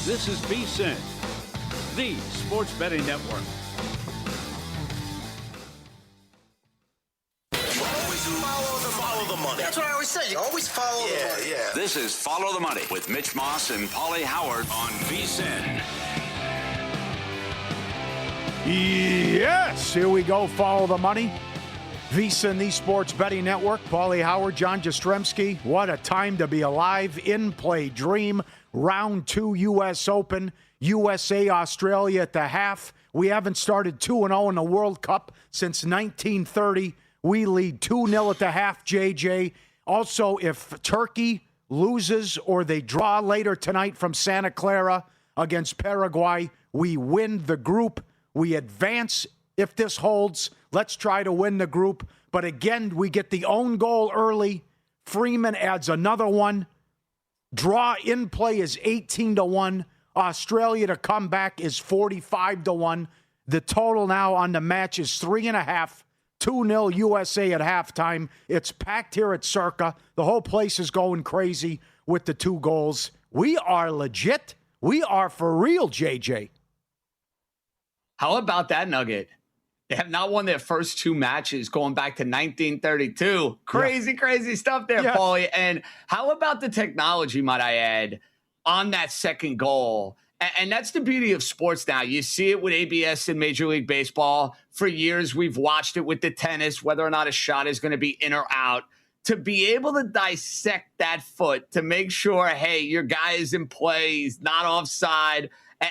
This is VSiN, the sports betting network. Follow the money. That's what I always say. You always follow the money. Yeah. This is Follow the Money with Mitch Moss and Pauly Howard on VSiN. Yes, here we go. Follow the money. VSiN, the sports betting network. Pauly Howard, John Jastremski. What a time to be alive. In play dream. Round 2 U.S. Open. USA, Australia at the half. We haven't started 2-0 in the World Cup since 1930. We lead 2-0 at the half, JJ. Also, if Turkey loses or they draw later tonight from Santa Clara against Paraguay, we win the group. We advance if this holds. Let's try to win the group. But again, we get the own goal early. Freeman adds another one. Draw in play is 18-1. Australia to come back is 45-1. The total now on the match is 3.5. 2-0 USA at halftime. It's packed here at Circa. The whole place is going crazy with the 2 goals. We are legit. We are for real, JJ. How about that nugget? They have not won their first 2 matches going back to 1932. Crazy stuff there, Pauly. And how about the technology, might I add, on that second goal? And that's the beauty of sports now. You see it with ABS in Major League Baseball. For years, we've watched it with the tennis, whether or not a shot is going to be in or out. To be able to dissect that foot, to make sure, hey, your guy is in play, he's not offside,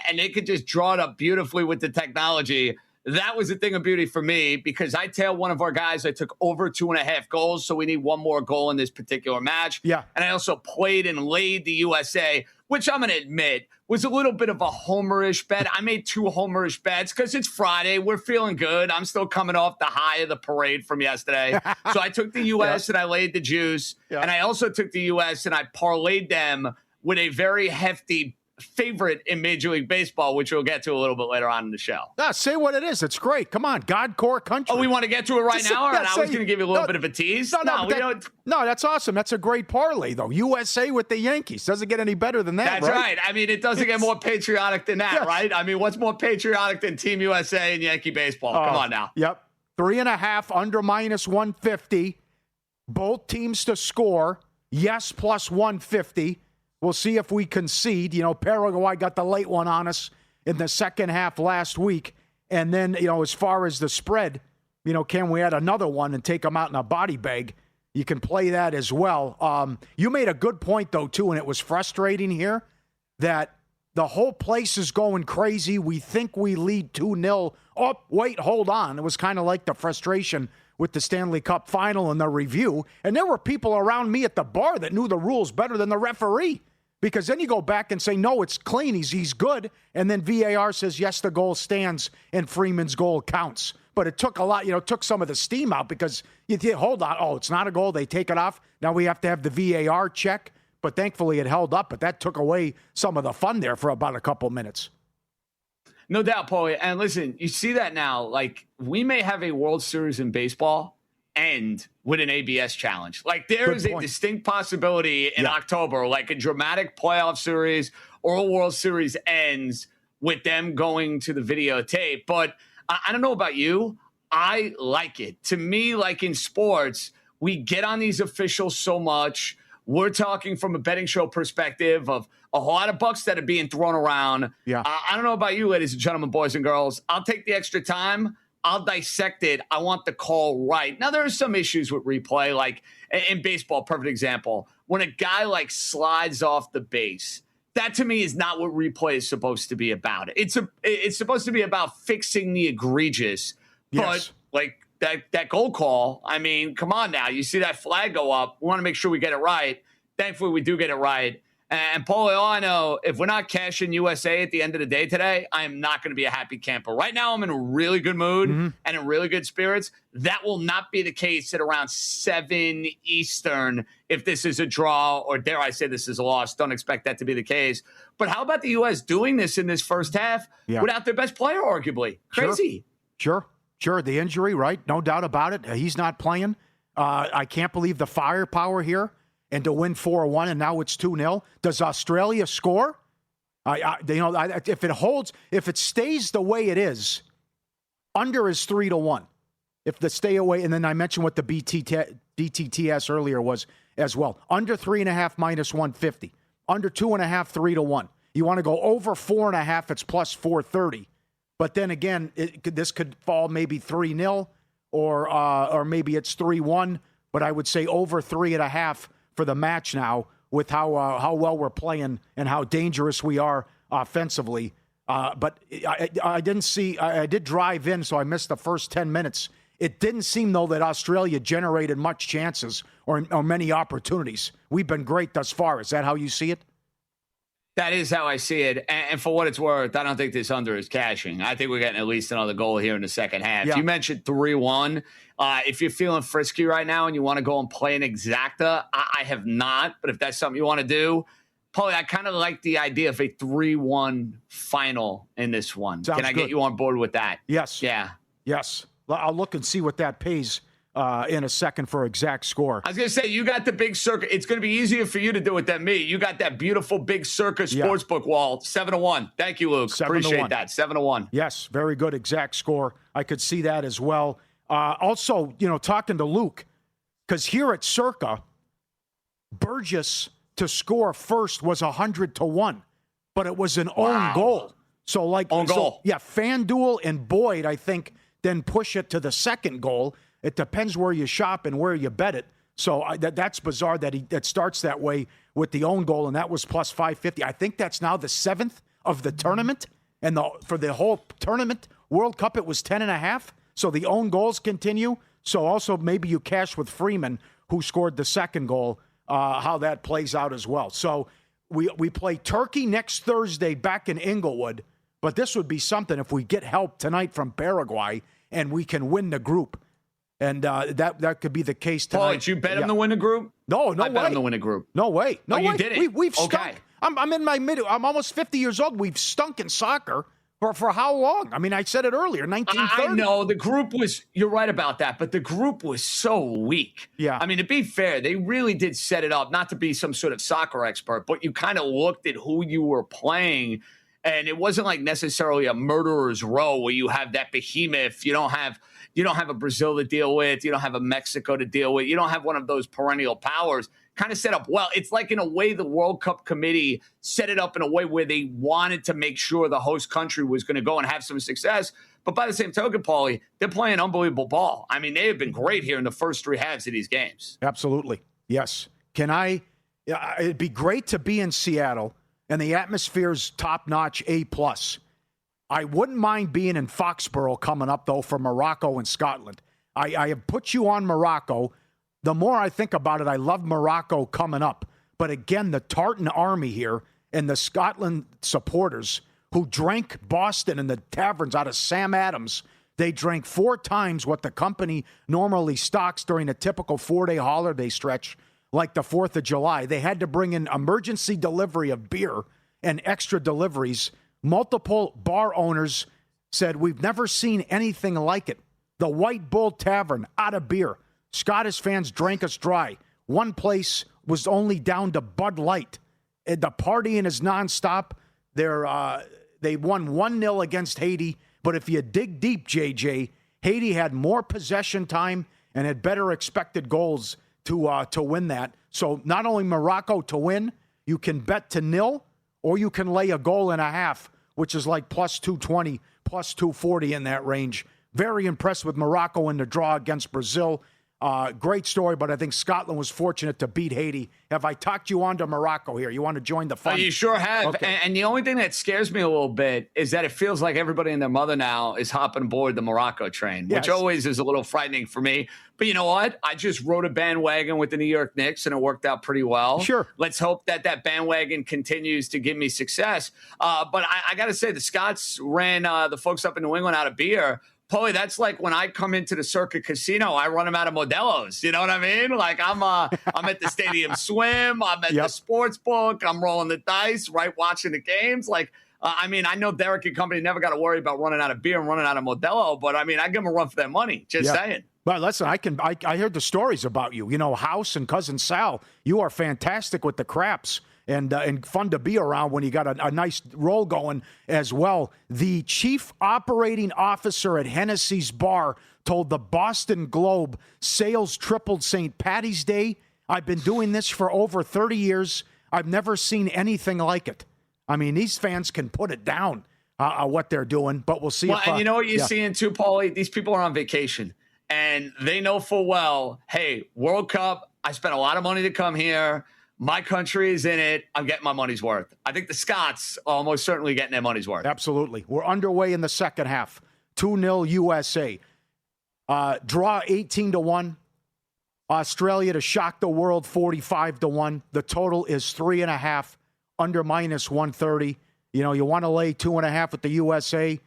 and they could just draw it up beautifully with the technology. That was a thing of beauty for me because I tailed one of our guys that took over 2.5 goals, so we need one more goal in this particular match. Yeah. And I also played and laid the USA, which I'm going to admit was a little bit of a homerish bet. I made 2 homerish bets because it's Friday. We're feeling good. I'm still coming off the high of the parade from yesterday. So I took the U.S. and I laid the juice. Yeah. And I also took the U.S. and I parlayed them with a very hefty favorite in Major League Baseball, which we'll get to a little bit later on in the show. Say what it is. It's great. Come on, God core country. Oh, we want to get to it right now? Or I was going to give you a little bit of a tease. No, that's awesome. That's a great parlay, though. USA with the Yankees. Doesn't get any better than that, That's right. I mean, it doesn't get more patriotic than that, right? I mean, what's more patriotic than Team USA and Yankee baseball? Come on now. Yep. 3.5 under -150. Both teams to score. Yes, plus 150. We'll see if we concede. Paraguay got the late one on us in the second half last week. And then, as far as the spread, can we add another one and take them out in a body bag? You can play that as well. You made a good point, though, too, and it was frustrating here that the whole place is going crazy. We think we lead 2-0. Oh, wait, hold on. It was kind of like the frustration with the Stanley Cup final and the review. And there were people around me at the bar that knew the rules better than the referee. Because then you go back and say, no, it's clean, he's good. And then VAR says, yes, the goal stands and Freeman's goal counts. But it took a lot, took some of the steam out because you think, hold on, it's not a goal, they take it off. Now we have to have the VAR check. But thankfully it held up, but that took away some of the fun there for about a couple minutes. No doubt, Pauly. And listen, you see that now, like we may have a World Series in baseball end with an ABS challenge. Like there is a distinct possibility in October, like a dramatic playoff series or a World Series ends with them going to the videotape. But I don't know about you. I like it. To me, like in sports, we get on these officials so much. We're talking from a betting show perspective of a lot of bucks that are being thrown around. Yeah. I don't know about you, ladies and gentlemen, boys and girls. I'll take the extra time. I'll dissect it. I want the call right. Now, there are some issues with replay, like in baseball, perfect example. When a guy like slides off the base, that to me is not what replay is supposed to be about. It's supposed to be about fixing the egregious. Yes. But like that goal call, I mean, come on now. You see that flag go up. We want to make sure we get it right. Thankfully, we do get it right. And Pauly, all I know, if we're not cashing USA at the end of the day today, I am not going to be a happy camper. Right now, I'm in a really good mood and in really good spirits. That will not be the case at around 7 Eastern if this is a draw, or dare I say this is a loss. Don't expect that to be the case. But how about the U.S. doing this in this first half without their best player, arguably? Crazy. Sure. The injury, right? No doubt about it. He's not playing. I can't believe the firepower here. And to win 4-1, and now it's 2-0. Does Australia score? If it holds, if it stays the way it is, under is 3-1. If the stay away, and then I mentioned what the DTTS earlier was as well. Under 3.5 minus 150. Under 2.5, 3-1. You want to go over 4.5, it's plus 430. But then again, this could fall maybe 3-0 or maybe it's 3-1. But I would say over 3.5 for the match now with how well we're playing and how dangerous we are offensively. But I didn't see. I did drive in, so I missed the first 10 minutes. It didn't seem, though, that Australia generated much chances or many opportunities. We've been great thus far. Is that how you see it? That is how I see it. And for what it's worth, I don't think this under is cashing. I think we're getting at least another goal here in the second half. Yeah. You mentioned 3-1. If you're feeling frisky right now and you want to go and play an exacta, I have not. But if that's something you want to do, Pauly, I kind of like the idea of a 3-1 final in this one. Sounds Can I good. get you on board with that? Yes. Yeah. Yes. I'll look and see what that pays in a second for exact score. I was going to say, you got the big circuit. It's going to be easier for you to do it than me. You got that beautiful big circuit sportsbook wall, 7-1. Thank you, Luke. Appreciate that. 7-1. Yes, very good exact score. I could see that as well. Also, talking to Luke, because here at Circa, Burgess to score first was 100-1, but it was an own goal. So own goal. Yeah, FanDuel and Boyd, I think, then push it to the second goal. It depends where you shop and where you bet it. So that's bizarre that starts that way with the own goal, and that was plus 550. I think that's now the 7th of the tournament, and for the whole tournament, World Cup, it was 10.5. So the own goals continue. So also maybe you cash with Freeman, who scored the second goal, how that plays out as well. So we play Turkey next Thursday back in Inglewood, but this would be something if we get help tonight from Paraguay and we can win the group. And that could be the case tonight. Paul, did you bet him to win the group? No way. I bet him to win the group. No way. No way. You didn't? We've stunk. Okay. I'm in my I'm almost 50 years old. We've stunk in soccer for how long? I mean, I said it earlier, 1930. I know. The group was, you're right about that, but the group was so weak. Yeah. I mean, to be fair, they really did set it up, not to be some sort of soccer expert, but you kind of looked at who you were playing, and it wasn't like necessarily a murderer's row where you have that behemoth. You don't have a Brazil to deal with. You don't have a Mexico to deal with. You don't have one of those perennial powers. Kind of set up well. It's like in a way the World Cup committee set it up in a way where they wanted to make sure the host country was going to go and have some success. But by the same token, Pauly, they're playing unbelievable ball. I mean, they have been great here in the first three halves of these games. Absolutely. Yes. It'd be great to be in Seattle and the atmosphere's top-notch A+. I wouldn't mind being in Foxborough coming up, though, for Morocco and Scotland. I have put you on Morocco. The more I think about it, I love Morocco coming up. But again, the Tartan Army here and the Scotland supporters who drank Boston and the taverns out of Sam Adams, they drank 4 times what the company normally stocks during a typical 4-day holiday stretch like the 4th of July. They had to bring in emergency delivery of beer and extra deliveries. Multiple bar owners said, we've never seen anything like it. The White Bull Tavern, out of beer. Scottish fans drank us dry. One place was only down to Bud Light. The partying is nonstop. They won 1-0 against Haiti. But if you dig deep, JJ, Haiti had more possession time and had better expected goals to win that. So not only Morocco to win, you can bet to 0, or you can lay a goal and a half, which is like plus 220, plus 240 in that range. Very impressed with Morocco in the draw against Brazil. Great story, but I think Scotland was fortunate to beat Haiti. Have I talked you on to Morocco here? You want to join the fun? You sure have. Okay. And the only thing that scares me a little bit is that it feels like everybody and their mother now is hopping aboard the Morocco train, which always is a little frightening for me. But you know what? I just rode a bandwagon with the New York Knicks, and it worked out pretty well. Sure. Let's hope that bandwagon continues to give me success. But I got to say, the Scots ran the folks up in New England out of beer. Pauly, that's like when I come into the Circuit Casino, I run them out of Modelo's. You know what I mean? Like I'm at the Stadium Swim, I'm at the sports book, I'm rolling the dice, right, watching the games. Like, I know Derek and company never got to worry about running out of beer and running out of Modelo, but I give them a run for their money. Just saying. Well, listen, I heard the stories about you. You know, House and Cousin Sal, you are fantastic with the craps. and fun to be around when you got a nice roll going as well. The chief operating officer at Hennessy's Bar told the Boston Globe sales tripled St. Paddy's Day. I've been doing this for over 30 years. I've never seen anything like it. I mean, these fans can put it down what they're doing, but we'll see. And you know what you're seeing too, Pauly? These people are on vacation, and they know full well, hey, World Cup, I spent a lot of money to come here. My country is in it. I'm getting my money's worth. I think the Scots are almost certainly getting their money's worth. Absolutely. We're underway in the second half. 2-0 USA. Draw 18-1. Australia to shock the world 45-1. The total is 3.5 under -130. You know, you want to lay 2.5 with the USA.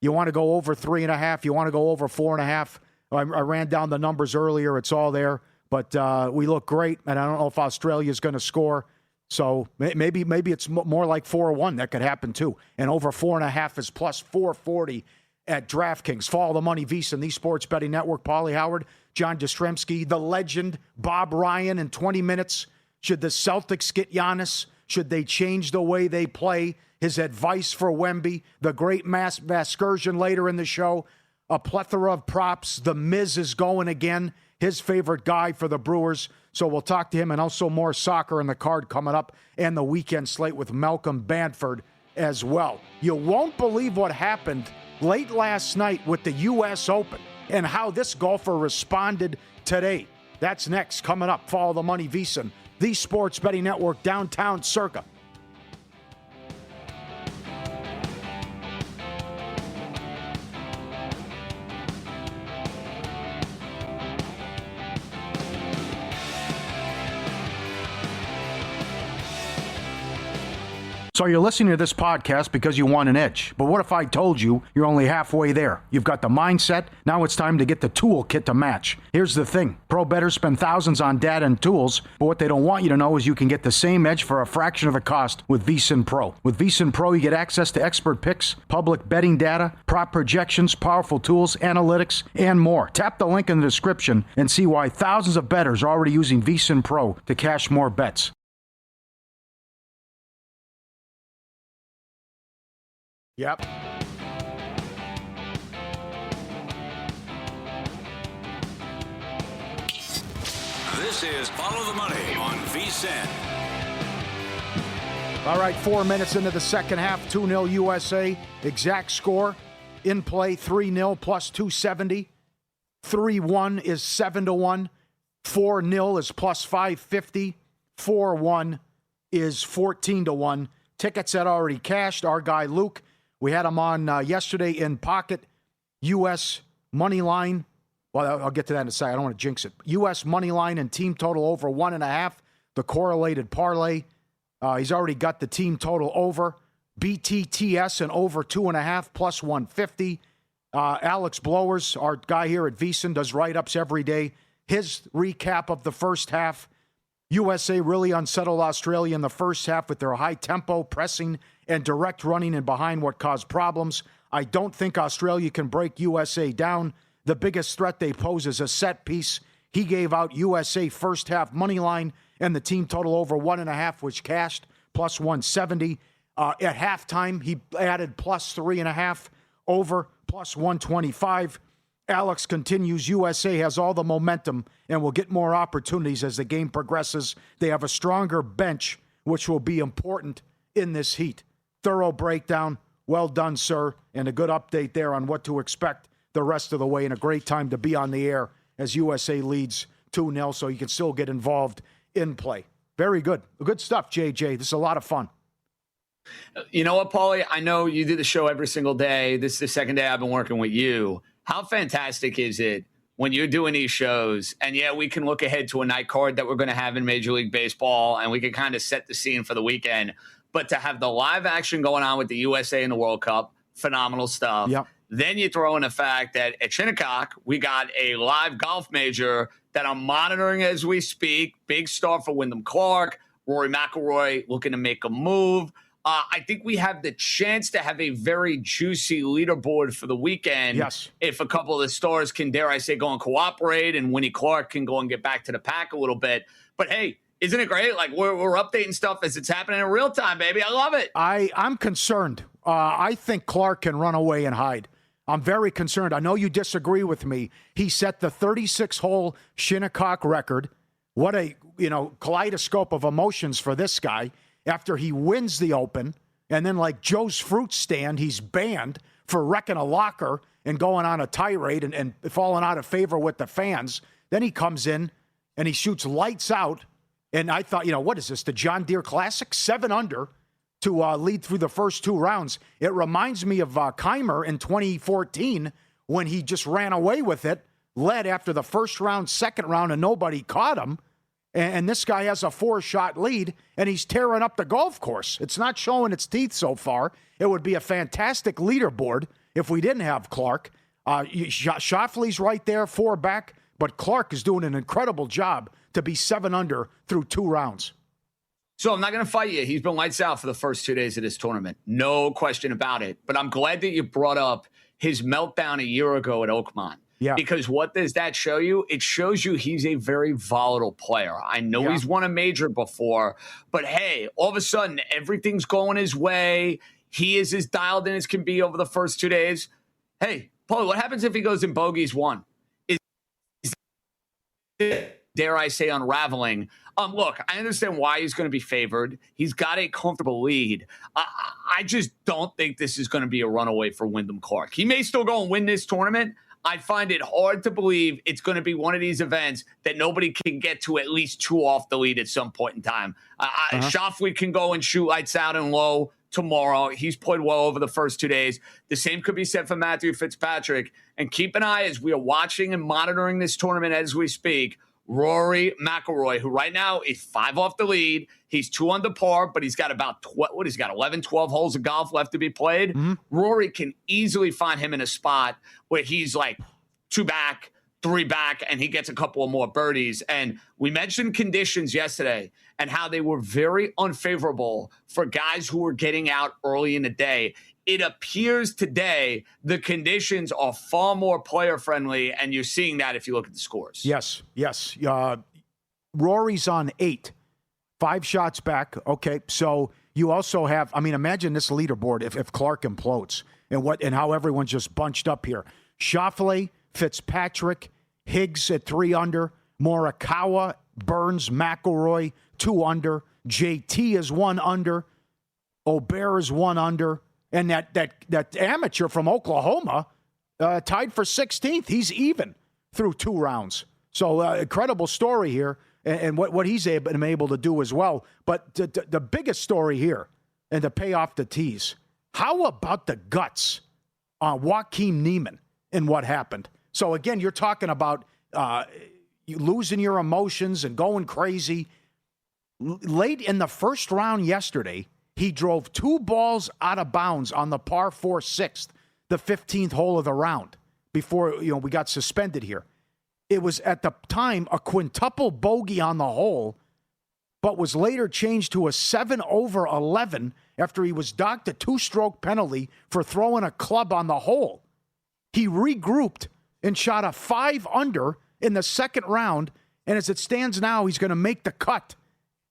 You want to go over 3.5. You want to go over 4.5. I ran down the numbers earlier. It's all there. But we look great, and I don't know if Australia's going to score. So maybe it's more like 4-1. That could happen too. And over 4.5 is plus 440 at DraftKings. Follow the money, VSiN, the Sports Betting Network. Pauly Howard, John Jastremski, the legend, Bob Ryan in 20 minutes. Should the Celtics get Giannis? Should they change the way they play? His advice for Wemby, the great mass excursion later in the show. A plethora of props. The Miz is going again. His favorite guy for the Brewers. So we'll talk to him, and also more soccer in the card coming up, and the weekend slate with Malcolm Bamford as well. You won't believe what happened late last night with the U.S. Open and how this golfer responded today. That's next, coming up. Follow the money, VSiN, the Sports Betting Network, downtown Circa. So you're listening to this podcast because you want an edge. But what if I told you you're only halfway there? You've got the mindset. Now it's time to get the toolkit to match. Here's the thing. Pro bettors spend thousands on data and tools, but what they don't want you to know is you can get the same edge for a fraction of the cost with VSiN Pro. With VSiN Pro, you get access to expert picks, public betting data, prop projections, powerful tools, analytics, and more. Tap the link in the description and see why thousands of bettors are already using VSiN Pro to cash more bets. Yep. This is Follow the Money on VSiN. All right, 4 minutes into the second half, 2-0 USA. Exact score in play, 3-0 plus 270. 3-1 is 7-1. 4-0 is plus 550. 4-1 is 14-1. Tickets that already cashed. Our guy Luke, we had him on yesterday in pocket. U.S. money line. Well, I'll get to that in a second. I don't want to jinx it. U.S. money line and team total over 1.5. The correlated parlay. He's already got the team total over. BTTS and over 2.5 plus 150. Alex Blowers, our guy here at VSiN, does write-ups every day. His recap of the first half. USA really unsettled Australia in the first half with their high tempo, pressing, and direct running in behind what caused problems. I don't think Australia can break USA down. The biggest threat they pose is a set piece. He gave out USA first half money line and the team total over 1.5, which cashed plus 170. At halftime, he added plus 3.5 over plus 125. Alex continues. USA has all the momentum and will get more opportunities as the game progresses. They have a stronger bench, which will be important in this heat. Thorough breakdown. Well done, sir. And a good update there on what to expect the rest of the way. And a great time to be on the air as USA leads 2-0, so you can still get involved in play. Very good. Good stuff, JJ. This is a lot of fun. You know what, Pauly? I know you do the show every single day. This is the second day I've been working with you. How fantastic is it when you're doing these shows? And yeah, we can look ahead to a night card that we're going to have in Major League Baseball, and we can kind of set the scene for the weekend. But to have the live action going on with the USA and the World Cup, phenomenal stuff. Yep. Then you throw in the fact that at Shinnecock, we got a live golf major that I'm monitoring as we speak. Big start for Wyndham Clark. Rory McIlroy looking to make a move. I think we have the chance to have a very juicy leaderboard for the weekend. Yes. If a couple of the stars can, dare I say, go and cooperate, and Winnie Clark can go and get back to the pack a little bit. But hey, Isn't it great? Like we're updating stuff as it's happening in real time, baby. I love it. I'm concerned. I think Clark can run away and hide. I'm very concerned. I know you disagree with me. He set the 36-hole Shinnecock record. What a kaleidoscope of emotions for this guy after he wins the Open. And then like Joe's Fruit Stand, he's banned for wrecking a locker and going on a tirade and falling out of favor with the fans. Then he comes in and he shoots lights out. And I thought, what is this, the John Deere Classic? 7 under to lead through the first 2 rounds. It reminds me of Keimer in 2014 when he just ran away with it, led after the first round, second round, and nobody caught him. And this guy has a 4-shot lead, and he's tearing up the golf course. It's not showing its teeth so far. It would be a fantastic leaderboard if we didn't have Clark. Schauffele's right there, 4 back, but Clark is doing an incredible job to be 7 under through 2 rounds. So I'm not going to fight you. He's been lights out for the first 2 days of this tournament. No question about it. But I'm glad that you brought up his meltdown a year ago at Oakmont. Yeah. Because what does that show you? It shows you he's a very volatile player. I know he's won a major before, but hey, all of a sudden, everything's going his way. He is as dialed in as can be over the first 2 days. Hey, Pauly, what happens if he goes in bogeys 1? Is dare I say, unraveling? Look, I understand why he's going to be favored. He's got a comfortable lead. I just don't think this is going to be a runaway for Wyndham Clark. He may still go and win this tournament. I find it hard to believe it's going to be one of these events that nobody can get to at least 2 off the lead at some point in time. Schauffele can go and shoot lights out and low tomorrow. He's played well over the first 2 days. The same could be said for Matthew Fitzpatrick. And keep an eye as we are watching and monitoring this tournament as we speak. Rory McIlroy, who right now is 5 off the lead. He's 2 under par, but he's got about 11, 12 holes of golf left to be played. Mm-hmm. Rory can easily find him in a spot where he's like 2 back, 3 back, and he gets a couple of more birdies. And we mentioned conditions yesterday and how they were very unfavorable for guys who were getting out early in the day. It appears today the conditions are far more player-friendly, and you're seeing that if you look at the scores. Yes. Rory's on 8, 5 shots back. Okay, so you also have, imagine this leaderboard if Clark implodes and how everyone's just bunched up here. Schauffele, Fitzpatrick, Higgs at 3 under, Morikawa, Burns, McIlroy, 2 under, JT is 1 under, Aubert is 1 under, and that amateur from Oklahoma tied for 16th. He's even through 2 rounds. So incredible story here, and what he's been able to do as well. But the biggest story here, and to pay off the tease, how about the guts on Joaquin Niemann and what happened? So again, you're talking about you losing your emotions and going crazy. Late in the first round yesterday, he drove 2 balls out of bounds on the par 4 6th, the 15th hole of the round, before we got suspended here. It was at the time a quintuple bogey on the hole, but was later changed to a 7 over 11 after he was docked a 2-stroke penalty for throwing a club on the hole. He regrouped and shot a 5 under in the second round, and as it stands now, he's going to make the cut.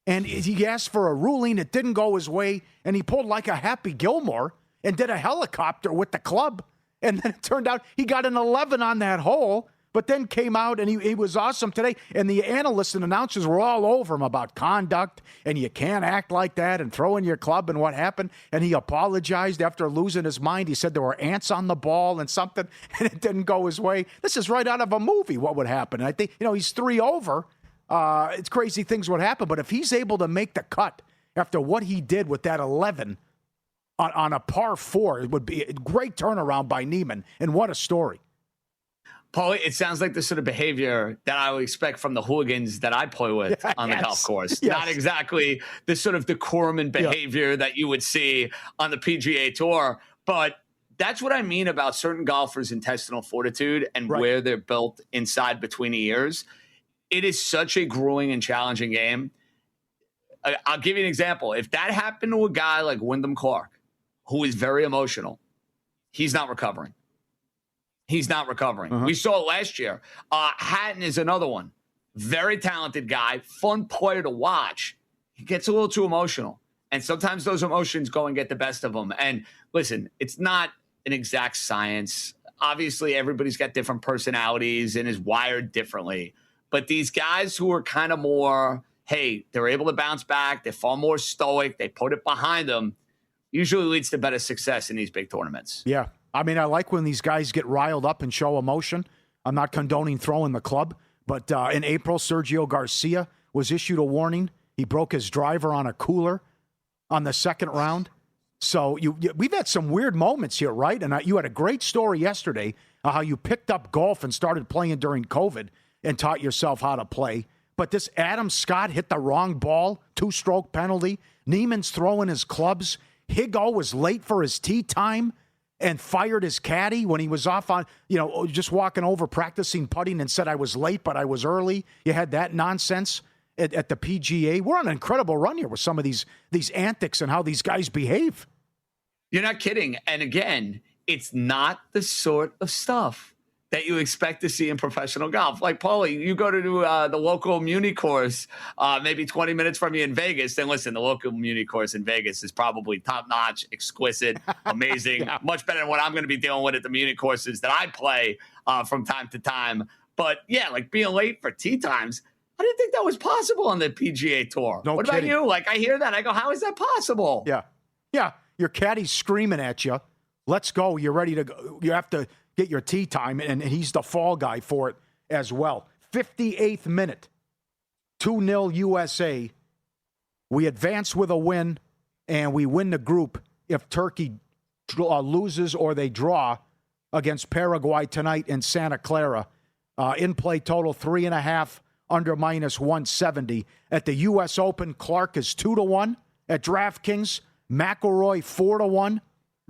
And he asked for a ruling. It didn't go his way, and he pulled like a Happy Gilmore and did a helicopter with the club. And then it turned out he got an 11 on that hole, but then came out, and he was awesome today. And the analysts and announcers were all over him about conduct, and you can't act like that and throw in your club and what happened. And he apologized after losing his mind. He said there were ants on the ball and something, and it didn't go his way. This is right out of a movie, what would happen. And I think, he's 3 over. It's crazy things would happen, but if he's able to make the cut after what he did with that 11 on a par 4, it would be a great turnaround by Niemann, and what a story. Pauly, it sounds like the sort of behavior that I would expect from the hooligans that I play with on the golf course. Yes. Not exactly the sort of decorum and behavior that you would see on the PGA Tour, but that's what I mean about certain golfers' intestinal fortitude and where they're built inside between the ears. It is such a grueling and challenging game. I'll give you an example. If that happened to a guy like Wyndham Clark, who is very emotional, he's not recovering. He's not recovering. We saw it last year. Hatton is another one. very talented guy, fun player to watch. He gets a little too emotional. And sometimes those emotions go and get the best of him. And listen, it's not an exact science. Obviously, everybody's got different personalities and is wired differently. But these guys who are kind of more, hey, they're able to bounce back. They're far more stoic. They put it behind them. Usually leads to better success in these big tournaments. Yeah. I mean, I like when these guys get riled up and show emotion. I'm not condoning throwing the club. But in April, Sergio Garcia was issued a warning. He broke his driver on a cooler on the second round. So we've had some weird moments here, right? And you had a great story yesterday how you picked up golf and started playing during COVID and taught yourself how to play. But this Adam Scott hit the wrong ball, 2-stroke penalty. Neiman's throwing his clubs. Higo was late for his tee time and fired his caddy when he was off on, just walking over practicing putting and said, I was late, but I was early. You had that nonsense at the PGA. We're on an incredible run here with some of these antics and how these guys behave. You're not kidding. And again, it's not the sort of stuff that you expect to see in professional golf. Like, Pauly, you go to the local Muni course, maybe 20 minutes from you in Vegas. Then listen, the local Muni course in Vegas is probably top-notch, exquisite, amazing, yeah. Much better than what I'm going to be dealing with at the Muni courses that I play from time to time. But, yeah, like being late for tee times, I didn't think that was possible on the PGA Tour. No what kidding. about you? Like, I hear that. I go, how is that possible? Yeah. Yeah, your caddy's screaming at you. Let's go. You're ready to go. You have to get your tee time, and he's the fall guy for it as well. 58th minute, 2-0 USA. We advance with a win, and we win the group if Turkey loses or they draw against Paraguay tonight in Santa Clara. In play total 3.5 under -170. At the U.S. Open, Clark is 2-1 at DraftKings. McIlroy 4-1.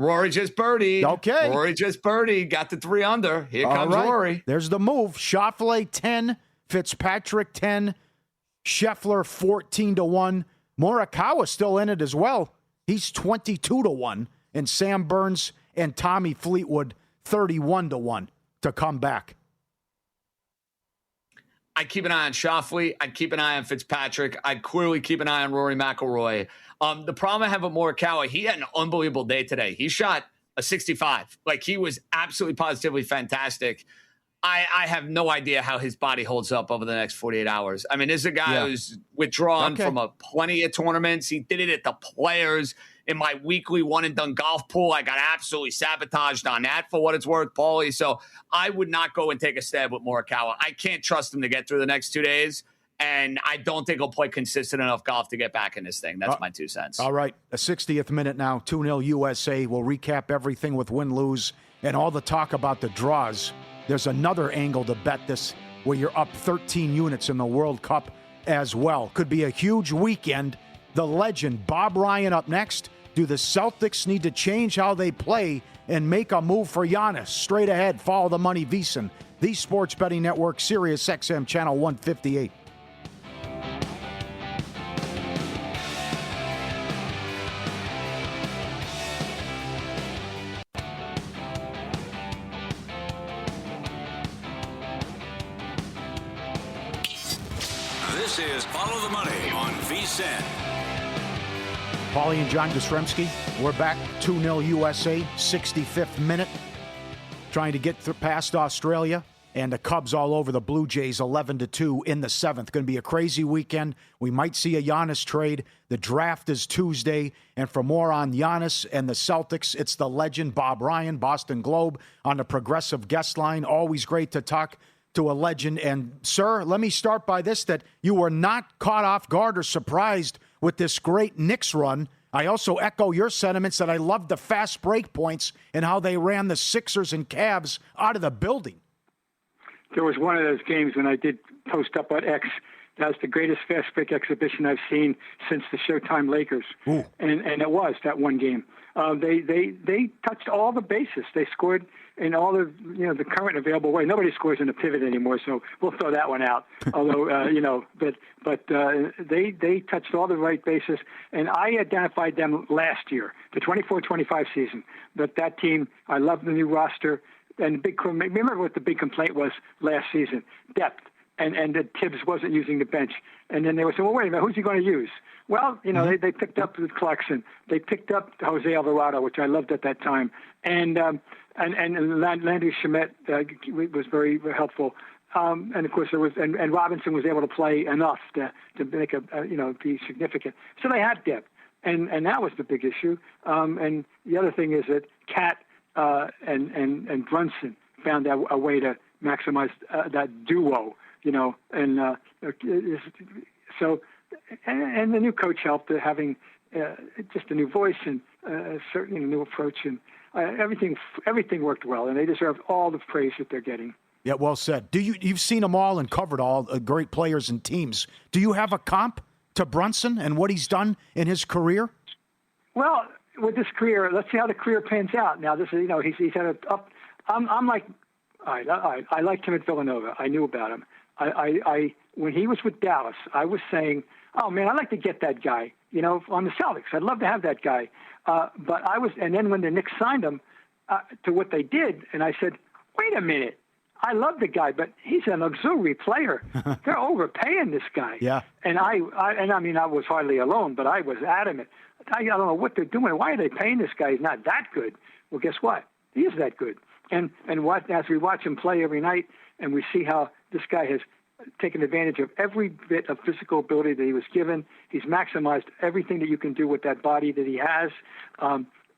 Rory just birdied. Okay. Rory just birdied. Got the 3 under. Here comes right. Rory. There's the move. Schauffele 10, Fitzpatrick 10, Scheffler 14-1. Morikawa still in it as well. He's 22-1. And Sam Burns and Tommy Fleetwood 31-1 to come back. I'd keep an eye on Schauffele. I'd keep an eye on Fitzpatrick. I'd clearly keep an eye on Rory McIlroy. The problem I have with Morikawa, he had an unbelievable day today. He shot a 65. Like, he was absolutely positively fantastic. I have no idea how his body holds up over the next 48 hours. I mean, this is a guy who's withdrawn from plenty of tournaments. He did it at the Players. In my weekly one-and-done golf pool, I got absolutely sabotaged on that for what it's worth, Pauly. So I would not go and take a stab with Morikawa. I can't trust him to get through the next 2 days, and I don't think he'll play consistent enough golf to get back in this thing. That's my 2 cents. All right, the 60th minute now, 2-0 USA. We'll recap everything with win-lose and all the talk about the draws. There's another angle to bet this where you're up 13 units in the World Cup as well. Could be a huge weekend. The legend, Bob Ryan, up next. Do the Celtics need to change how they play and make a move for Giannis? Straight ahead, follow the money, VSiN, the Sports Betting Network, Sirius XM, Channel 158. This is Follow the Money on VSiN. Pauly and John Jastremski, we're back. 2-0 USA, 65th minute. Trying to get past Australia, and the Cubs all over the Blue Jays, 11-2 in the 7th. Going to be a crazy weekend. We might see a Giannis trade. The draft is Tuesday, and for more on Giannis and the Celtics, it's the legend Bob Ryan, Boston Globe, on the Progressive guest line. Always great to talk to a legend. And, sir, let me start by this, that you were not caught off guard or surprised with this great Knicks run. I also echo your sentiments that I loved the fast break points and how they ran the Sixers and Cavs out of the building. There was one of those games when I did post up on X. That was the greatest fast break exhibition I've seen since the Showtime Lakers. And it was that one game. They touched all the bases. They scored in all the the current available way. Nobody scores in a pivot anymore, so we'll throw that one out. Although but they touched all the right bases, and I identified them last year, the 24-25 season. But that team, I love the new roster. And remember what the big complaint was last season: depth. and that Tibbs wasn't using the bench. And then they were saying, well, wait a minute, who's he going to use? Well, they picked up Clarkson. They picked up Jose Alvarado, which I loved at that time. And Landry Shamet was very, very helpful. And of course and Robinson was able to play enough to make be significant. So they had depth. And that was the big issue. And the other thing is that Cat and Brunson found a way to maximize that duo, so the new coach helped, having just a new voice and certainly a new approach, and everything worked well, and they deserve all the praise that they're getting. Yeah, well said. You've seen them all and covered all great players and teams. Do you have a comp to Brunson and what he's done in his career? Well, with this career, let's see how the career pans out. Now, this is he's had a up. I'm like, I liked him at Villanova. I knew about him. I when he was with Dallas, I was saying, oh man, I'd like to get that guy, on the Celtics. I'd love to have that guy. And then when the Knicks signed him to what they did, and I said, wait a minute, I love the guy, but he's an auxiliary player. They're overpaying this guy. Yeah. And I was hardly alone, but I was adamant. I don't know what they're doing. Why are they paying this guy? He's not that good. Well, guess what? He is that good. And as we watch him play every night, and we see how this guy has taken advantage of every bit of physical ability that he was given. He's maximized everything that you can do with that body that he has.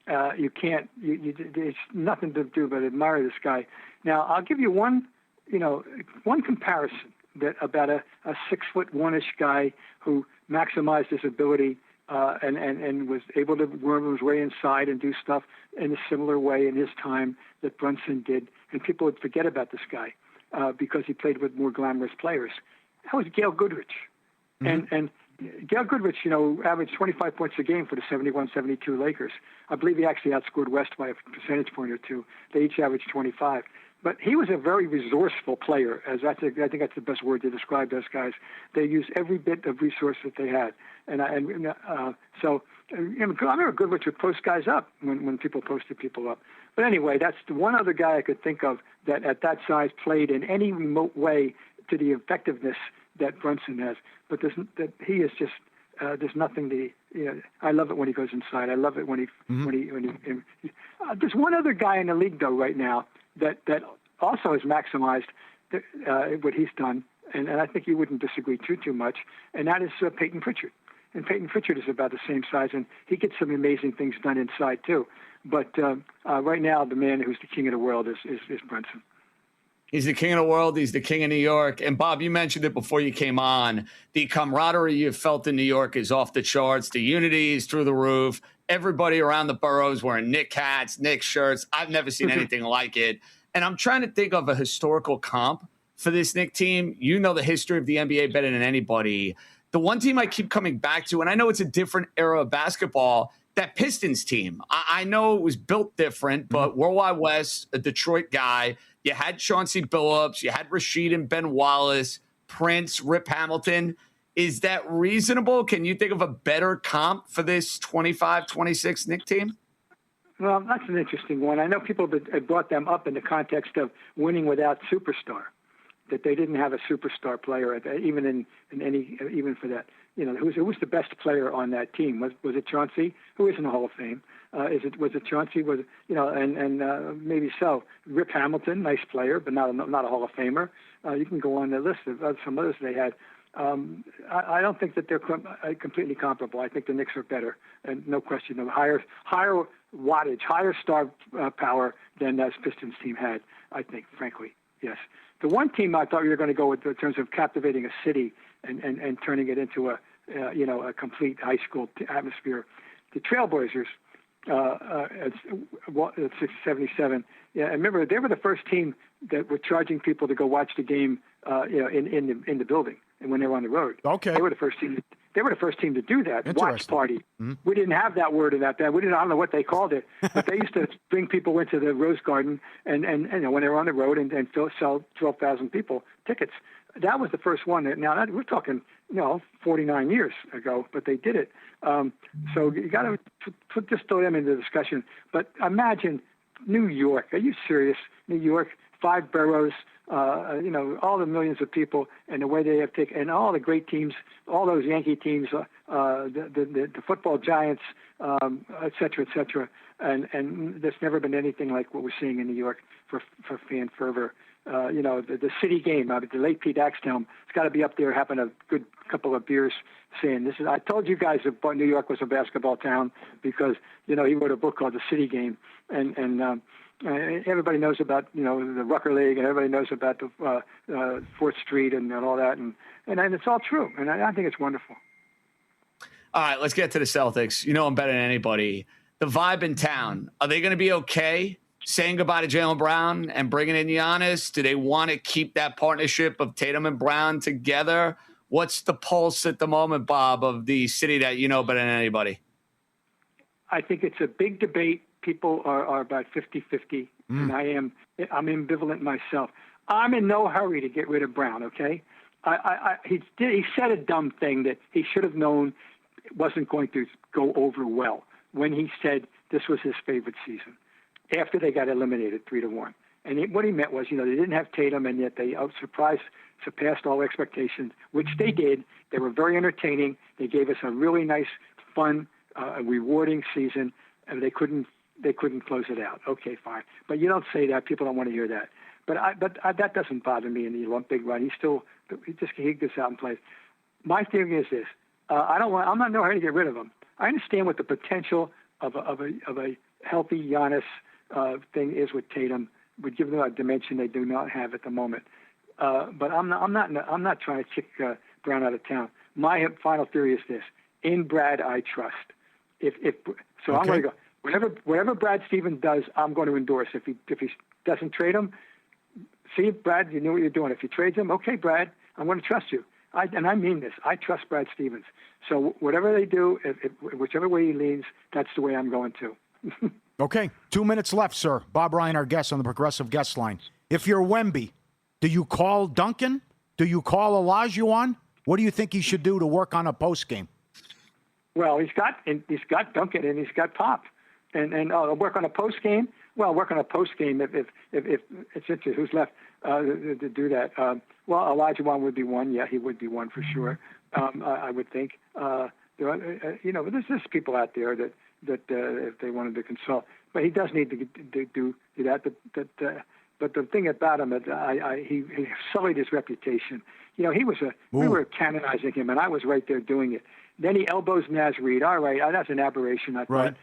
There's nothing to do but admire this guy. Now, I'll give you one comparison about a 6'1" guy who maximized his ability and was able to worm his way inside and do stuff in a similar way in his time that Brunson did. And people would forget about this guy because he played with more glamorous players. That was Gail Goodrich. Mm-hmm. And Gail Goodrich, averaged 25 points a game for the 71-72 Lakers. I believe he actually outscored West by a percentage point or two. They each averaged 25. But he was a very resourceful player. I think that's the best word to describe those guys. They used every bit of resource that they had. So I remember Goodrich would post guys up when people posted people up. But anyway, that's the one other guy I could think of that at that size played in any remote way to the effectiveness that Brunson has. But he is just there's nothing to. I love it when he goes inside. I love it when he. There's one other guy in the league though right now that also has maximized what he's done, and I think you wouldn't disagree too much. And that is Peyton Pritchard. And Peyton Pritchard is about the same size, and he gets some amazing things done inside too. But right now, the man who's the king of the world is Brunson. He's the king of the world. He's the king of New York. And, Bob, you mentioned it before you came on. The camaraderie you've felt in New York is off the charts. The unity is through the roof. Everybody around the boroughs wearing Knicks hats, Knicks shirts. I've never seen anything like it. And I'm trying to think of a historical comp for this Knicks team. You know the history of the NBA better than anybody. The one team I keep coming back to, and I know it's a different era of basketball, that Pistons team. I know it was built different, but Worldwide West, a Detroit guy. You had Chauncey Billups. You had Rasheed and Ben Wallace, Prince, Rip Hamilton. Is that reasonable? Can you think of a better comp for this 25-26 Knicks team? Well, that's an interesting one. I know people have brought them up in the context of winning without superstar, that they didn't have a superstar player, even for that. Who was the best player on that team? Was it Chauncey, who is in the Hall of Fame? Was it Chauncey? Maybe so. Rip Hamilton, nice player, but not a Hall of Famer. You can go on the list of some others they had. I don't think that they're completely comparable. I think the Knicks are better, and no question of higher wattage, higher star power than this Pistons team had. I think, frankly, yes. The one team I thought you were going to go with in terms of captivating a city and turning it into a complete high school atmosphere, the Trailblazers. At 677. Yeah, I remember they were the first team that were charging people to go watch the game, in the building and when they were on the road. Okay, they were the first team. They were the first team to do that. Watch party. Mm-hmm. We didn't have that word in that. I don't know what they called it, but they used to bring people into the Rose Garden and when they were on the road and sell 12,000 people tickets. That was the first one. Now we're talking 49 years ago, but they did it. So you got to just throw them into the discussion. But imagine New York. Are you serious? New York, 5 boroughs, all the millions of people, and the way they have taken, and all the great teams, all those Yankee teams, the football giants, et cetera, and there's never been anything like what we're seeing in New York for fan fervor. The city game, the late Pete Axthelm, it's got to be up there having a good couple of beers saying, this is, I told you guys that New York was a basketball town because, he wrote a book called The City Game. And everybody knows about, the Rucker League, and everybody knows about the 4th Street and all that. And it's all true. And I think it's wonderful. All right, let's get to the Celtics. I'm better than anybody. The vibe in town, are they going to be okay saying goodbye to Jaylen Brown and bringing in Giannis? Do they want to keep that partnership of Tatum and Brown together? What's the pulse at the moment, Bob, of the city that you know better than anybody? I think it's a big debate. People are about 50-50, and I'm ambivalent myself. I'm in no hurry to get rid of Brown, okay? He said a dumb thing that he should have known wasn't going to go over well when he said this was his favorite season after they got eliminated 3-1. And what he meant was, they didn't have Tatum, and yet they surpassed all expectations, which they did. They were very entertaining. They gave us a really nice, fun, rewarding season, and they couldn't close it out. Okay, fine. But you don't say that. People don't want to hear that. But that doesn't bother me in the big run. He gets out and plays. My theory is this: I'm not in no hurry to get rid of him. I understand what the potential of a healthy Giannis thing is with Tatum. Would give them a dimension they do not have at the moment. But I'm not trying to kick Brown out of town. My final theory is this: in Brad, I trust. I'm going to go whatever Brad Stevens does. I'm going to endorse. If he doesn't trade him, see, Brad, you knew what you're doing. If he trades him, okay, Brad, I'm going to trust you. And I mean this. I trust Brad Stevens. So whatever they do, whichever way he leans, that's the way I'm going to. Okay, 2 minutes left, sir. Bob Ryan, our guest on the Progressive Guest Line. If you're Wemby, do you call Duncan? Do you call Olajuwon? What do you think he should do to work on a post game? Well, he's got Duncan and he's got Pop, and work on a post game. Well, work on a post game if it's interesting who's left to do that. Olajuwon would be one. Yeah, he would be one for sure. I would think. There's just people out there that if they wanted to consult, but he does need to do that. But the thing about him is, he sullied his reputation. We were canonizing him, and I was right there doing it. Then he elbows Naz Reid. All right, that's an aberration. I thought, right.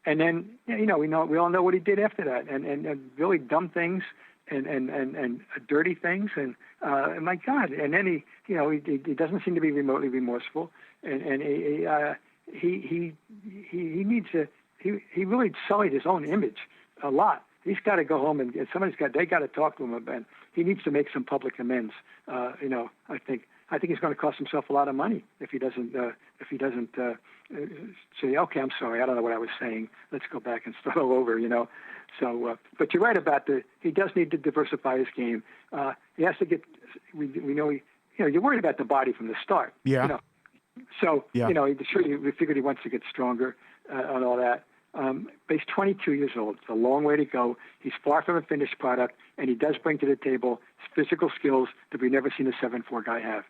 And then we all know what he did after that, and really dumb things and dirty things, and my God. And then he doesn't seem to be remotely remorseful, and he needs to. He really sullied his own image a lot. He's got to go home and they got to talk to him about. He needs to make some public amends. I think he's going to cost himself a lot of money if he doesn't say, okay, I'm sorry, I don't know what I was saying. Let's go back and start all over. So, but you're right about he does need to diversify his game. He has to get. We know you're worried about the body from the start. Yeah. So we figured he wants to get stronger and all that. But he's 22 years old. It's a long way to go. He's far from a finished product, and he does bring to the table physical skills that we've never seen a 7'4" guy have,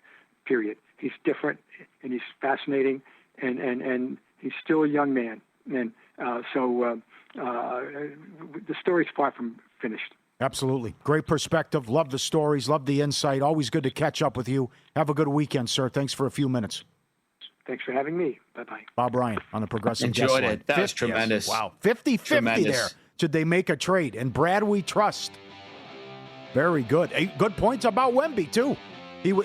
period. He's different, and he's fascinating, and he's still a young man. And so the story's far from finished. Absolutely. Great perspective. Love the stories. Love the insight. Always good to catch up with you. Have a good weekend, sir. Thanks for a few minutes. Thanks for having me. Bye-bye. Bob Ryan on the Progressive Guest Line. Enjoyed it. That was tremendous. Yes. Wow. 50-50 there. Should they make a trade? And Brad, we trust. Very good. Good points about Wemby, too.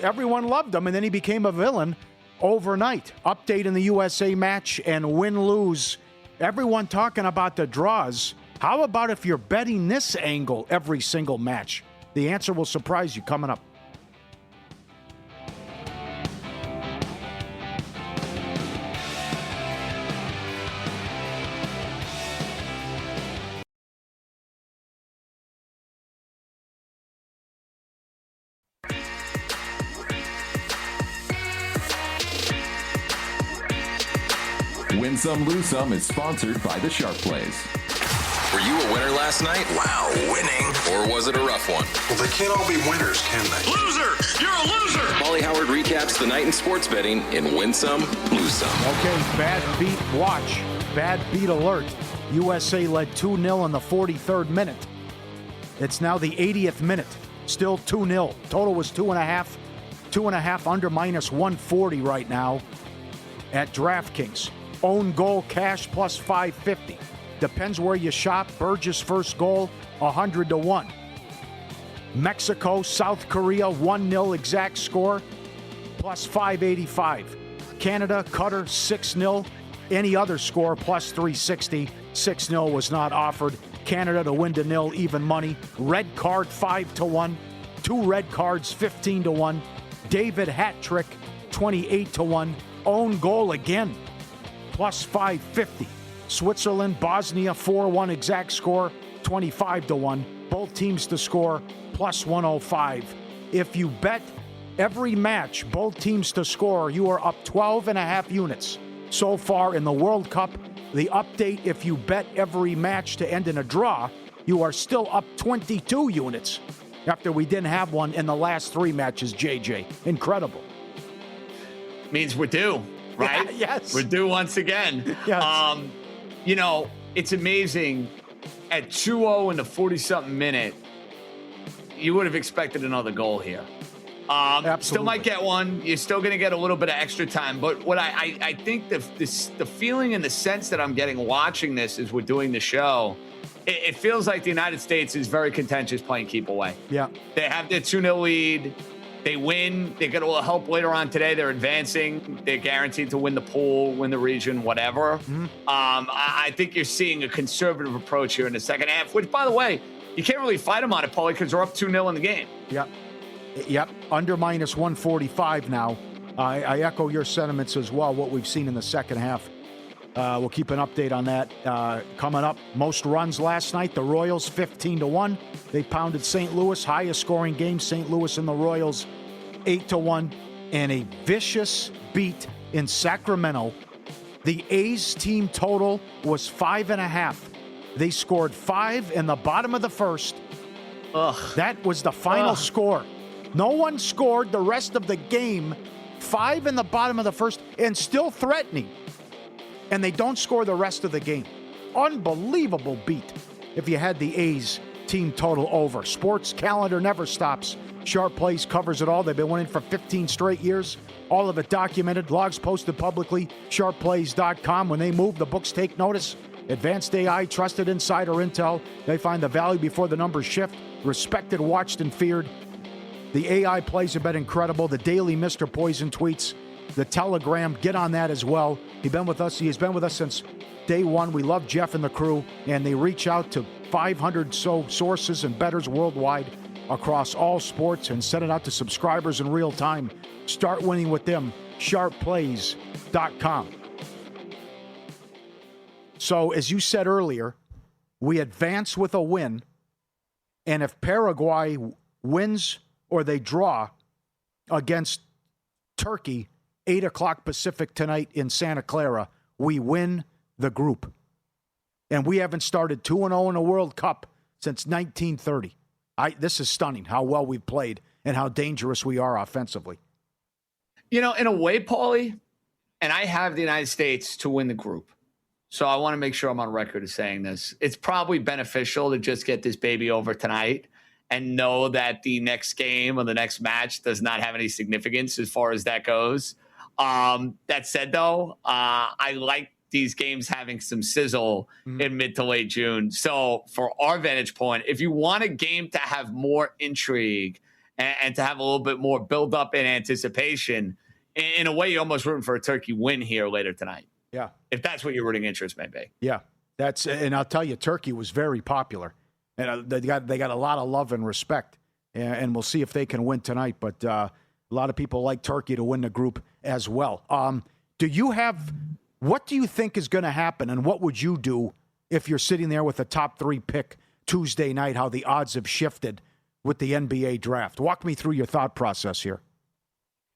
Everyone loved him, and then he became a villain overnight. Update in the USA match and win-lose. Everyone talking about the draws. How about if you're betting this angle every single match? The answer will surprise you coming up. Win Some, Lose Some is sponsored by the Sharp Plays. Were you a winner last night? Wow, winning. Or was it a rough one? Well, they can't all be winners, can they? Loser! You're a loser! Pauly Howard recaps the night in sports betting in Win Some, Lose Some. Okay, bad beat watch. Bad beat alert. USA led 2-0 in the 43rd minute. It's now the 80th minute. Still 2-0. Total was 2.5. 2.5 under minus 140 right now at DraftKings. Own goal cash plus 550. Depends where you shop. Burgess first goal, 100 to 1. Mexico, South Korea, 1-0 exact score, plus 585. Canada, Qatar, 6-0. Any other score, plus 360. 6-0 was not offered. Canada to win to nil, even money. Red card, 5 to 1. 2 red cards, 15 to 1. David hat trick, 28 to 1. Own goal again, plus 550. Switzerland, Bosnia, 4-1 exact score, 25 to 1. Both teams to score, plus 105. If you bet every match, both teams to score, you are up 12.5 units. So far in the World Cup, the update, if you bet every match to end in a draw, you are still up 22 units after we didn't have one in the last 3 matches, JJ. Incredible. Means we're due, right? Yeah, yes. We're due once again. Yes. You know, it's amazing. At 2-0 in the 40-something minute, you would have expected another goal here. Absolutely. Still might get one. You're still going to get a little bit of extra time. But what I think the feeling and the sense that I'm getting watching this as we're doing the show, it feels like the United States is very contentious playing keep away. Yeah. They have their 2-0 lead. They win. They get a little help later on today. They're advancing. They're guaranteed to win the pool, win the region, whatever. Mm-hmm. I think you're seeing a conservative approach here in the second half, which, by the way, you can't really fight them on it, Pauly, because they're up 2-0 in the game. Yep. Under minus 145 now. I echo your sentiments as well, what we've seen in the second half. We'll keep an update on that coming up. Most runs last night, the Royals 15 to 1. They pounded St. Louis, highest scoring game, St. Louis and the Royals 8 to 1. And a vicious beat in Sacramento. The A's team total was 5.5. They scored 5 in the bottom of the first. That was the final score. No one scored the rest of the game. 5 in the bottom of the first and still threatening. And they don't score the rest of the game. Unbelievable beat if you had the A's team total over. Sports calendar never stops. Sharp Plays covers it all. They've been winning for 15 straight years. All of it documented. Logs posted publicly. Sharpplays.com. When they move, the books take notice. Advanced AI, trusted insider intel. They find the value before the numbers shift. Respected, watched, and feared. The AI plays have been incredible. The daily Mr. Poison tweets. The Telegram, get on that as well. He's been with us since day one. We love Jeff and the crew, and they reach out to 500 so sources and bettors worldwide across all sports and send it out to subscribers in real time. Start winning with them. Sharpplays.com. So, as you said earlier, we advance with a win, and if Paraguay wins or they draw against Turkey, 8 o'clock Pacific tonight in Santa Clara, we win the group. And we haven't started 2-0 in a World Cup since 1930. This is stunning how well we've played and how dangerous we are offensively. You know, in a way, Pauly, and I have the United States to win the group. So I want to make sure I'm on record as saying this. It's probably beneficial to just get this baby over tonight and know that the next game or the next match does not have any significance as far as that goes. That said, though, I like these games having some sizzle in mid to late June. So for our vantage point, if you want a game to have more intrigue and to have a little bit more build up in anticipation, in a way, you're almost rooting for a Turkey win here later tonight. Yeah. If that's what your rooting interest may be. Yeah. And I'll tell you, Turkey was very popular. And they got a lot of love and respect. And we'll see if they can win tonight. But a lot of people like Turkey to win the group as well. What do you think is going to happen, and what would you do if you're sitting there with a top 3 pick Tuesday night, how the odds have shifted with the NBA draft? Walk me through your thought process here.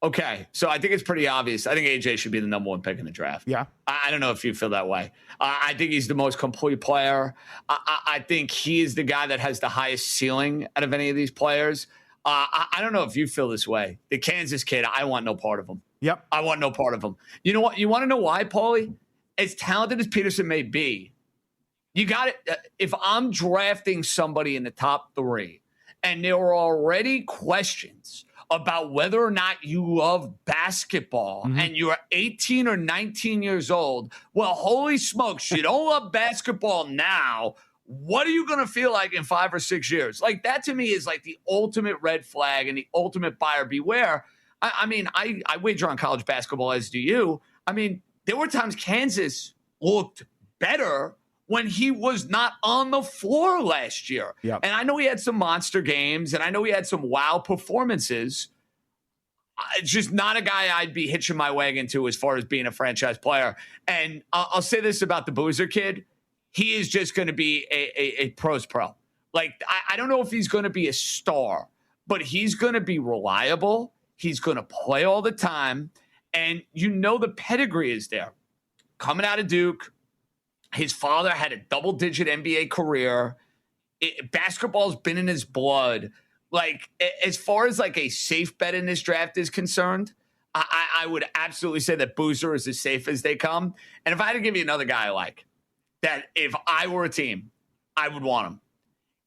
Okay, so I think it's pretty obvious. I think AJ should be the number 1 pick in the draft. Yeah. I don't know if you feel that way. I think he's the most complete player. I think he is the guy that has the highest ceiling out of any of these players. I don't know if you feel this way. The Kansas kid, I want no part of him. Yep. I want no part of him. You know what? You want to know why, Pauly? As talented as Peterson may be, you got it. If I'm drafting somebody in the top 3 and there are already questions about whether or not you love basketball and you're 18 or 19 years old, well, holy smokes, you don't love basketball now. What are you going to feel like in 5 or 6 years? Like, that to me is like the ultimate red flag and the ultimate buyer beware. I mean, I wager on college basketball, as do you. I mean, there were times Kansas looked better when he was not on the floor last year. Yep. And I know he had some monster games, and I know he had some wow performances. It's just not a guy I'd be hitching my wagon to as far as being a franchise player. And I'll say this about the Boozer kid. He is just going to be a pro's pro. Like, I don't know if he's going to be a star, but he's going to be reliable. He's going to play all the time. And you know the pedigree is there. Coming out of Duke, his father had a double-digit NBA career. Basketball's been in his blood. Like, as far as like a safe bet in this draft is concerned, I would absolutely say that Boozer is as safe as they come. And if I had to give you another guy I like, that if I were a team, I would want him.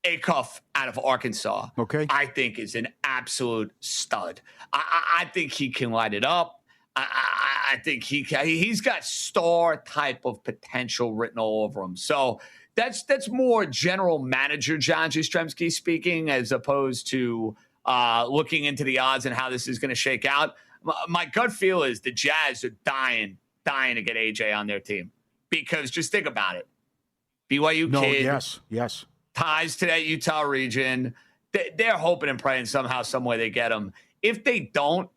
Acuff out of Arkansas, okay, I think is an absolute stud. I think he can light it up. I think he's got star type of potential written all over him. So that's more general manager John Jastremski speaking, as opposed to looking into the odds and how this is going to shake out. My gut feel is the Jazz are dying to get AJ on their team, because just think about it. BYU kid. Yes. Ties to that Utah region. They're hoping and praying somehow, some way they get him. If they don't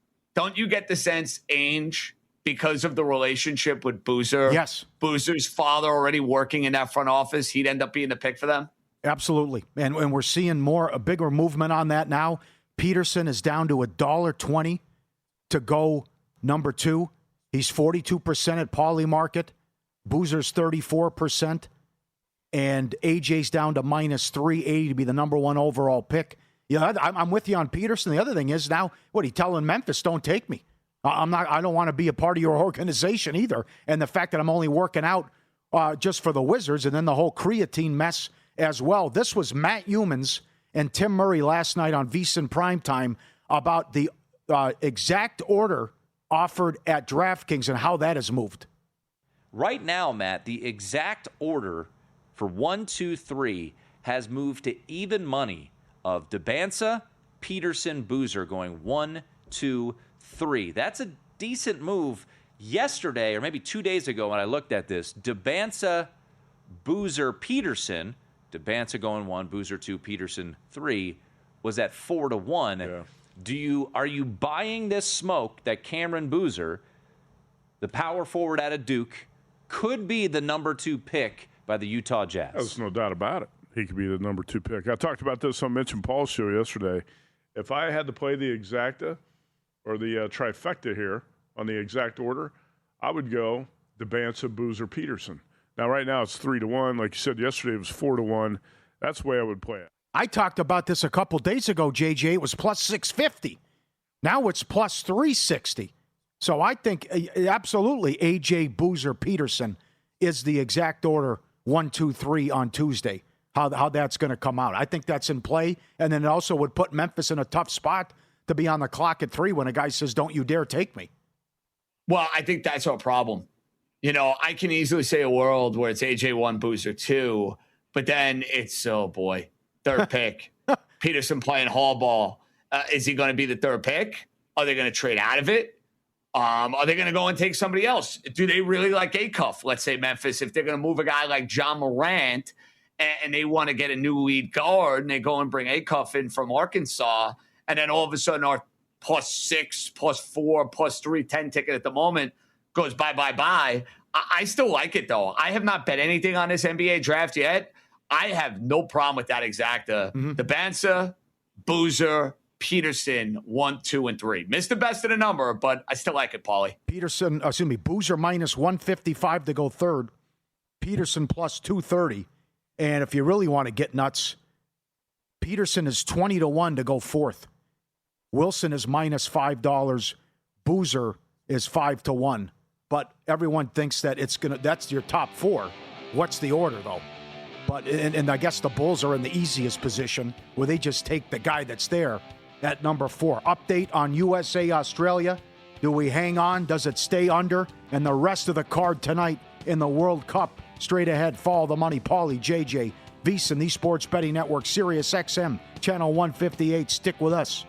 you get the sense Ainge, because of the relationship with Boozer, yes, Boozer's father already working in that front office, he'd end up being the pick for them? Absolutely. And we're seeing a bigger movement on that now. Peterson is down to $1.20 to go number 2. He's 42% at Pauly market. Boozer's 34%. And AJ's down to minus 380 to be the number 1 overall pick. Yeah, I'm with you on Peterson. The other thing is now, what he telling Memphis, don't take me. I don't want to be a part of your organization either. And the fact that I'm only working out just for the Wizards, and then the whole creatine mess as well. This was Matt Humans and Tim Murray last night on VSiN Primetime about the exact order offered at DraftKings and how that has moved. Right now, Matt, the exact order for 1, 2, 3 has moved to even money of Debanza, Peterson, Boozer going 1, 2, 3. That's a decent move. Yesterday, or maybe 2 days ago when I looked at this, Debanza, Boozer, Peterson, Debanza going 1, Boozer 2, Peterson 3, was at 4 to 1. Yeah. Are you buying this smoke that Cameron Boozer, the power forward out of Duke, could be the number 2 pick by the Utah Jazz? There's no doubt about it. He could be the number 2 pick. I talked about this on Mitch and Paul's show yesterday. If I had to play the exacta or the trifecta here on the exact order, I would go Debanza, Boozer, Peterson. Now, right now it's 3 to 1. Like you said yesterday, it was 4 to 1. That's the way I would play it. I talked about this a couple days ago, JJ. It was plus 650. Now it's plus 360. So I think absolutely AJ, Boozer, Peterson is the exact order 1, 2, 3 on Tuesday. How that's going to come out. I think that's in play. And then it also would put Memphis in a tough spot to be on the clock at 3 when a guy says, don't you dare take me. Well, I think that's our problem. You know, I can easily say a world where it's AJ 1, Boozer 2, but then it's, oh boy, 3rd pick. Peterson playing hall ball. Is he going to be the 3rd pick? Are they going to trade out of it? Are they going to go and take somebody else? Do they really like Acuff? Let's say Memphis, if they're going to move a guy like John Morant and they want to get a new lead guard and they go and bring Acuff in from Arkansas, and then all of a sudden our plus 6, plus 4, plus 3, 10 ticket at the moment goes bye. I still like it, though. I have not bet anything on this NBA draft yet. I have no problem with that exacta. Debanza, Boozer, Peterson 1, 2, and 3. Missed the best of the number, but I still like it, Pauly. Boozer minus 155 to go third. Peterson plus 230. And if you really want to get nuts, Peterson is 20-1 to go fourth. Wilson is minus $5. Boozer is 5-1. But everyone thinks that that's your top four. What's the order, though? But and I guess the Bulls are in the easiest position where they just take the guy that's there at number 4. Update on USA Australia. Do we hang on? Does it stay under? And the rest of the card tonight in the World Cup. Straight ahead, follow the money. Pauly, JJ, VSiN, the Sports Betting Network, Sirius XM, Channel 158. Stick with us.